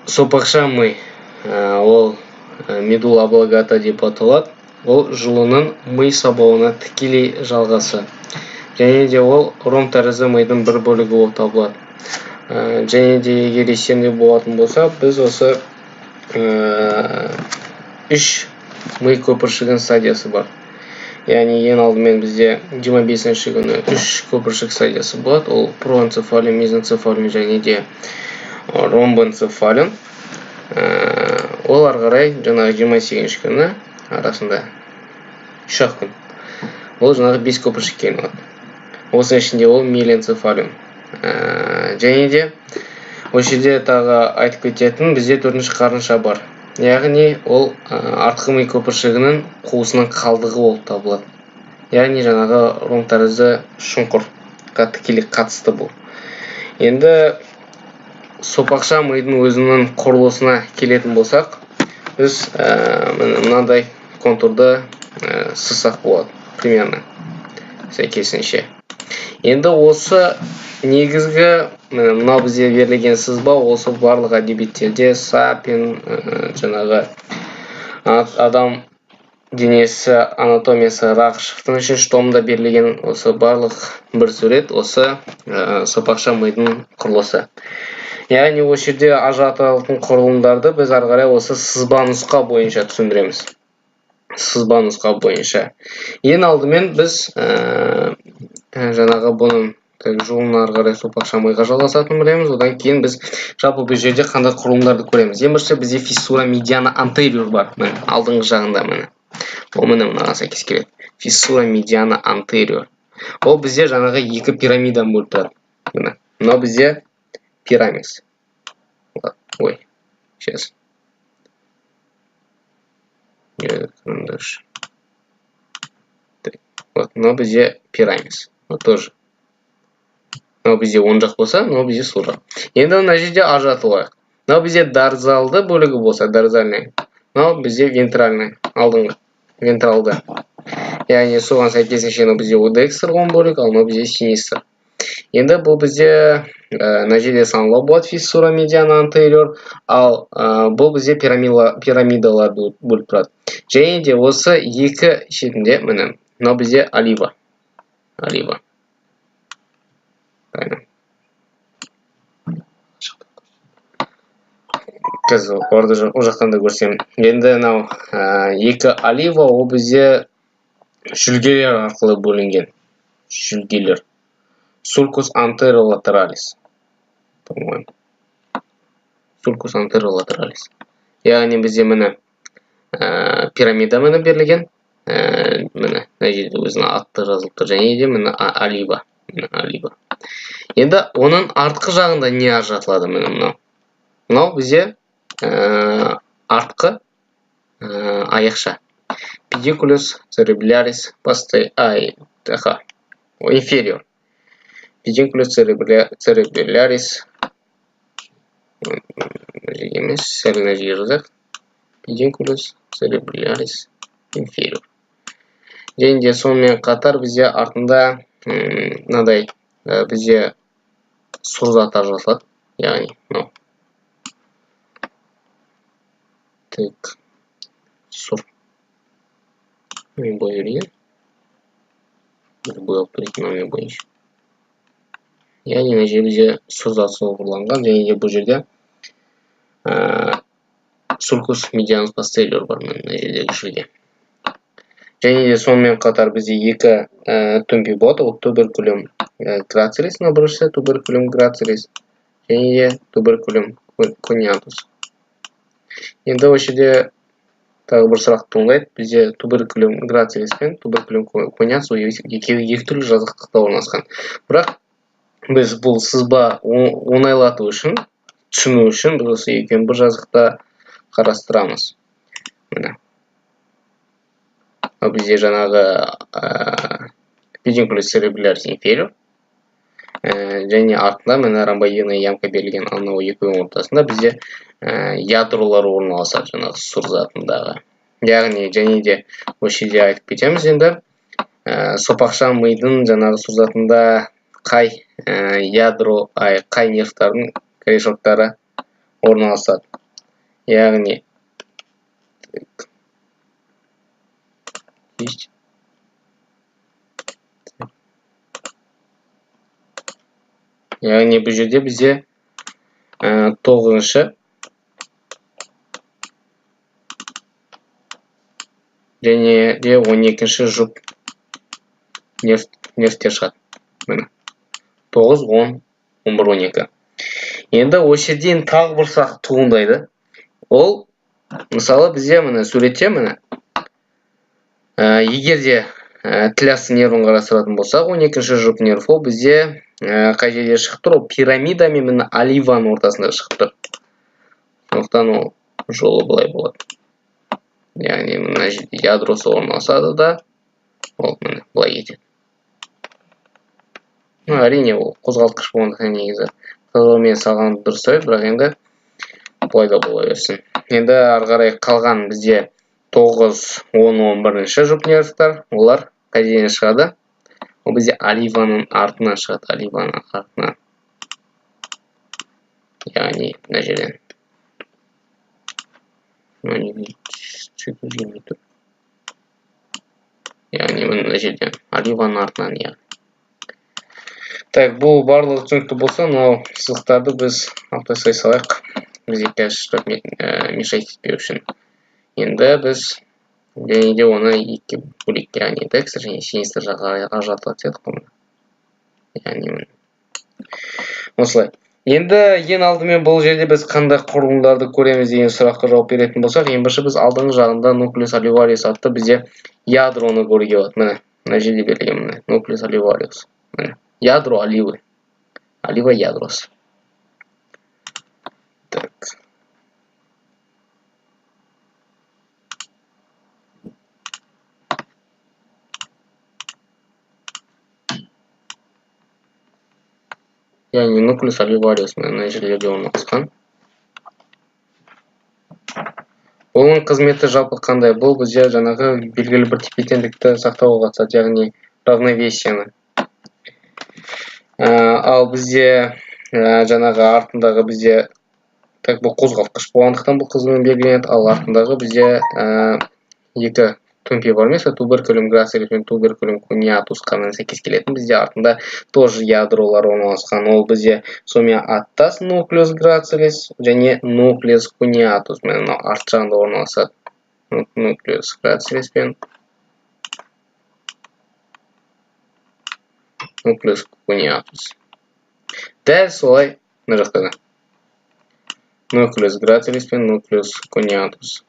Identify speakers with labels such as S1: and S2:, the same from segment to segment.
S1: сопақша ми ол медула облонгата деп аталады. Ол жұлынның ми сабауына тікелей жалғасы. Және де ол ром тәрізді мидың бір бөлігі болып табылады. Және де егер есемде болатын болса, біз осы үш ми көпіршігінің стадиясы бар. Яғни ең алдымен бізде 25-ші күні үш көпіршік стадиясы болады. Ол проэнцефалин, мезенцефалин және де ромбоэнцефалин. Ол ары қарай жаңағы 28-ші күні арасында 3 күн. Ол жаңағы 5 көпіршікке айналады. Осы ішінде ол миеленцефалин. Және де осы жерде тағы айтып кететін, бізде 4-ші қарынша бар. Яғни ол артқы ми көпіршігінің қуысының қалдығы болып табылады. Яғни жаңағы ром тәрізді шұңқырға тікелей қатысты бұл. Енді сопақша мидың өзінің құрылысына келетін болсақ, біз мынандай контурды сызсақ болады, примерно сәйкесінше. Енді осы негізгі мынау бізде берілген сызба, осы барлық әдебиеттерде Сапин, жаңағы адам денесі анатомиясы Рақышевтың 3-ші томында берілген осы барлық бір сурет, осы сопақша мидың құрылысы. Яғни осы жерде ажыратылатын құрылымдарды біз ары қарай осы сызба нұсқа бойынша түсіндіреміз. Сызба нұсқа бойынша. Ең алдымен біз жаңағы бұның жұлын ары қарай сопақша миға жалғасатынын білеміз. Одан кейін біз жалпы бұл жерде қандай құрылымдарды көреміз. Ең бірінші бізде фиссура медиана антериор бар. Алдыңғы жағында міне. Ол міне мынаған сәйкес келеді. Фиссура медиана антериор. Ол бізде жаңағы екі пирамидадан бөліп тұрады. Міне. Мынау бізде пирамис. Ой, сейчас. Вот, мынау бізде пирамис. Вот тоже. Мынау бізде оң жақ болса, мынау бізде сол жақ. Енді мына жерде ажыратылайық. Мынау бізде дорзалды бөлігі болса, дорзальный. Мынау бізде вентральный, алдыңғы, вентралды. Яғни соған сәйкесінше мынау бізде декстралған бөлік, ал мынау бізде синистр. Енді бұл бізде мына жерде саналау болады фиссура медиана антериор, ал бұл бізде пирамидалар бөліп тұрады. Және де осы екі шетінде міне, мынау бізде олива. Олива. Қазір орды ол жақтан да көрсем. Енді мынау екі олива ол бізде жүлгелер арқылы бөлінген. Жүлгелер. Sulcus anterolaterales. По-моему. Sulcus anterolaterales. Яғни бізде міне пирамида міне берілген. Міне, мына жерде өзінің аты жазылып тұр. Және де міне олива. Олива. Енді оның артқы жағында не ажыратылады міне мынау. Мынау бізде артқы аяқша. Pedunculus cerebralis inferior. Pedunculus cerebralis емес, сәл мына жерге жазайық. Pedunculus cerebralis inferior. Және де сонымен қатар бізде артында мынадай бізде сұр зат ажыратылады. Яғни мынау. Так. Сұр. Мен бой берген. Бой алып беретін мен бойынша. Яғни мына жерде бізде сұр зат соғырланған. Және де бұл жерде Sulcus medianus posterior бар мына жердегі жерде. Және де сонымен қатар бізде екі төмпе болады. Ол туберкулем грацилис, біріншісі туберкулем грацилис. Және де туберкулем кониатус. Енді осы жерде тағы бір сұрақ туындайды. Бізде туберкулем грацилис пен туберкулем кониатус екеуі екі түрлі жазықтықта орналасқан. Бірақ біз бұл сызба оңайлату үшін, түсіну үшін біз осы екеуін бір жазықта қарастырамыз. Міне. Бізде жаңағы Pedunculus cerebralis inferior. Және артында міне ромбоидная ямка берілген анау екеуінің ортасында бізде ядролар орналасады жаңағы сұр затындағы. Яғни және де осы жерде айтып кетеміз енді. Сопақша мидың жаңағы сұр затында қай нервтардың корешоктары орналасады. Яғни бұл жерде бізде 9-шы және де 12-ші жұп нервтер шығады. Міне 9, 10, 11, 12. Енді осы жерден тағы бір сұрақ туындайды. Ол мысалы бізде міне суретте міне егер де тлясты нервін қарастыратын болсақ, 12-ші жұп нерв ол бізде қай жерде шығып тұр? Ол пирамида мен міне оливаның ортасында шығып тұр. Сондықтан ол жолы былай болады. Яғни мына жерде ядросы орналасады да, ол міне былай кетеді. Әрине ол қозғалтқыш болғандықтан негізі қызылмен салған дұрыс, бірақ енді былай да бола берсін. Енді ары қарай қалған бізде 9, 10, 11-ші жұп нервтер, олар қай жерден шығады? Ол бізде оливаның артынан шығады, оливаның артынан. Яғни мына жерден. Яғни мына жерден оливаның артынан, яғни. Так, бұл барлығы түсінікті болса, мынау сызықтарды біз алып тастай салайық. Бізге қазір мешать етпеу үшін. Енді біз және де оны екі бөлек, яғни декстр және синистр жаққа ажыратып едік қой. Яғни осылай. Енді ең алдымен бұл жерде біз қандай құрылымдарды көреміз деген сұраққа жауап беретін болсақ, ең бірінші біз алдыңғы жағында нуклеус оливариус атты бізде ядроны көруге болады. Міне, мына жерде берілген міне нуклеус оливариус. Міне, ядро оливы. Олива ядросы. Так. Яғни нуклеус оливариус мына жерлерде орналасқан. Оның қызметі жалпы қандай? Бұл бізде жаңағы белгілі бір тепе-теңдікті сақтауға қатысады, яғни равновесияны. Ал бізде жаңағы артындағы бізде бұл қозғалтқыш болғандықтан бұл қызылмен белгіленеді, ал артындағы бізде екі төмпе бар емес, туберкулум грацилис пен туберкулум куниатусқа сәйкес келетін. Бізде артында тоже ядролар орналасқан. Ол бізде сонымен аттас нуклеус грацилис және нуклеус куниатус. Мына арт жағында орналасады. Нуклеус грацилис пен нуклеус куниатус. Дәл солай мына жақта да. Нуклеус грацилис пен нуклеус куниатус.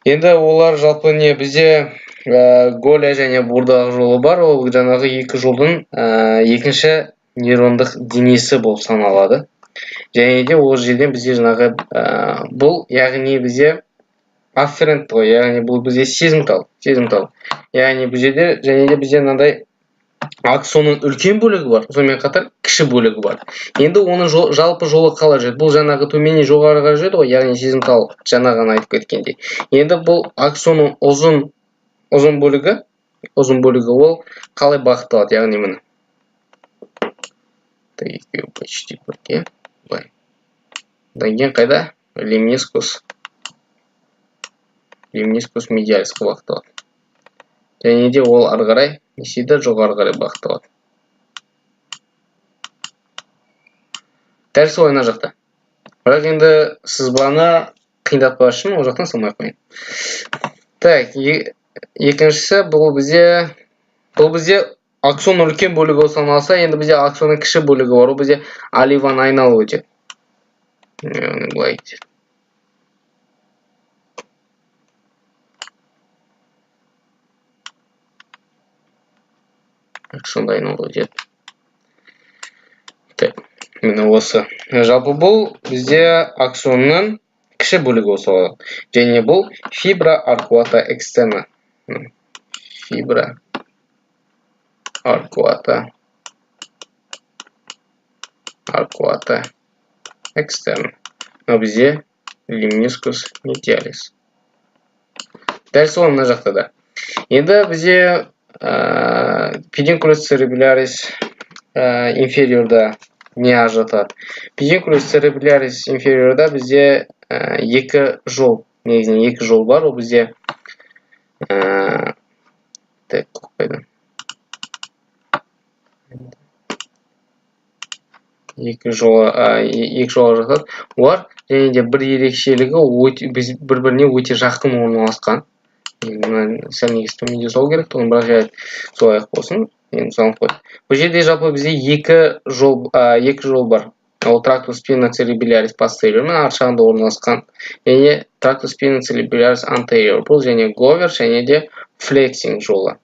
S1: Енді олар жалпы не бізде голя және бурдағы жолы бар. Ол жаңағы екі жолдың екінші нейрондық денесі болып саналады. Және де ол жерден бізде жаңағы бұл яғни бізде афферент ғой, яғни бұл бізде сезімтал. Яғни бұл жерде және де бізде мынандай аксонның үлкен бөлігі бар, сонымен қатар кіші бөлігі бар. Енді оның жалпы жолы қалай жүреді? Бұл жаңағы төменнен жоғарыға жүреді ғой, яғни сезімтал жаңағы айтып кеткендей. Енді бұл аксонның ұзын бөлігі ол қалай бағытталады? Яғни міне. Екеуі почти бірге. Былай. Одан кейін қайда? Lemniscus medialisқа бағытталады. Және де ол ары қарай несейді жоғары қарай бағытталады. Дәл солай мына жақта. Бірақ енді сызбаны қиындатпас үшін ол жақтан салмай қояйын. Так, екіншісі бұл бізде аксонның үлкен бөлігі саналса, енді бізде аксонның кіші бөлігі бар. Ол бізде оливаны айналып өтеді. Былай кетеді. Аксонды айналып өтеді. Так, міне осы. Жалпы бұл бізде аксонның кіші бөлігі осы. Және бұл фибра аркуата экстерна. Фибра аркуата экстерна. Бізде lemniscus medialis. Дәл солай мына жақта да. Енді бізде pedunculus cerebralis inferiorда не ажыратады. Pedunculus cerebralis inferiorда бізде екі жол, негізінен екі жол бар. Ол бізде екі жолға жатады. Олар және де бір ерекшелігі бір-біріне өте жақын орналасқан. Сәл негізі төменде сол керек, бірақ жарайды солай болсын. Енді салып қойдым. Бұл жерде жалпы бізде екі жол бар. Ол tractus spina cerebralis posterior мен арт жағында орналасқан. Және tractus spina cerebralis anterior. Бұл және Glover және де flexing жолы.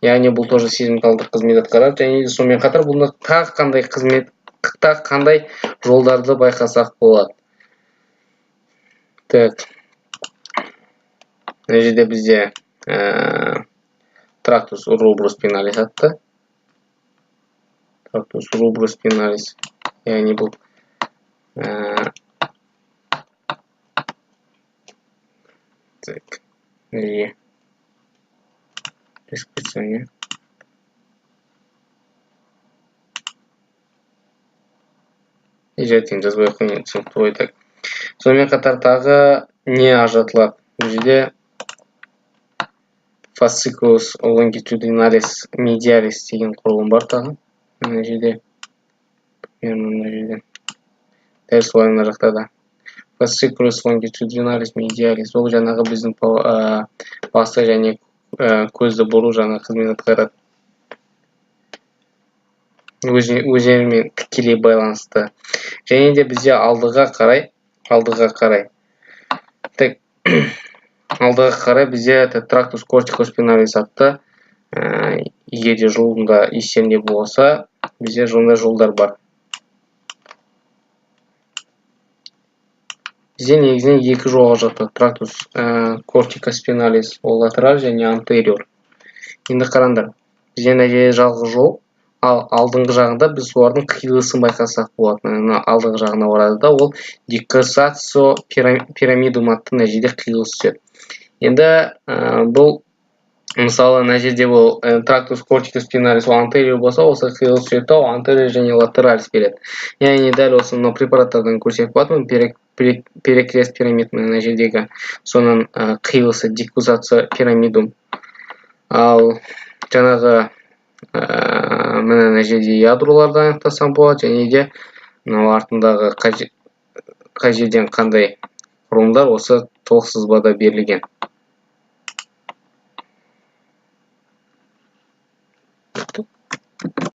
S1: Яғни бұл тоже сезімталдық қызмет атқарады. Және де сонымен қатар бұны қандай жолдарды байқасақ болады. Так. Мына жерде бізде tractus rubrospinalis атты. Tractus rubrospinalis. Яғни бұл так. Неге? Ресурсыне. Ежетен жазбай қойын түсінікті ғой. Так. Сонымен қатар тағы не ажыратылады? Бұл жерде fasciculus longitudinalis medialis деген құрылым бар тағы. Мына жерде. Мына жерде. Дәл солай мына жақта да. Fasciculus longitudinalis medialis. Ол жаңағы біздің басты және көзді бұру жаңа қызмет атқарады. Өздерімен тікелей байланысты. Және де бізде алдыға қарай. Так. Алдыға қарай бізде tractus corticospinalis атты. Егер де жолында естерінде болса, бізде жолында жолдар бар. Бізде негізінен екі жолға жатады. Tractus corticospinalis ол латераль және anterior. Енді қараңдар. Бізде нәтижелі жалғыз жол, ал алдыңғы жағында біз олардың қиылысын байқасақ болады. Алдыңғы жағына барады да, ол decussatio pyramidum атты нәтижеде қиылыс түседі. Енді бұл мысалы нәтижеде бұл tractus corticospinalis anterior болса, осы қиылыс түседі, anterior және lateralis береді. Яғни дәл осы препараттардан көрсек болады, перекрест пирамид нәтижедегі соның қиылысы decussatio pyramidum. Ал жаңағы мына нәтижеде ядроларды анықтасам болады, және де артындағы қай жерден қандай құрылымдар осы толық сызбада берілген.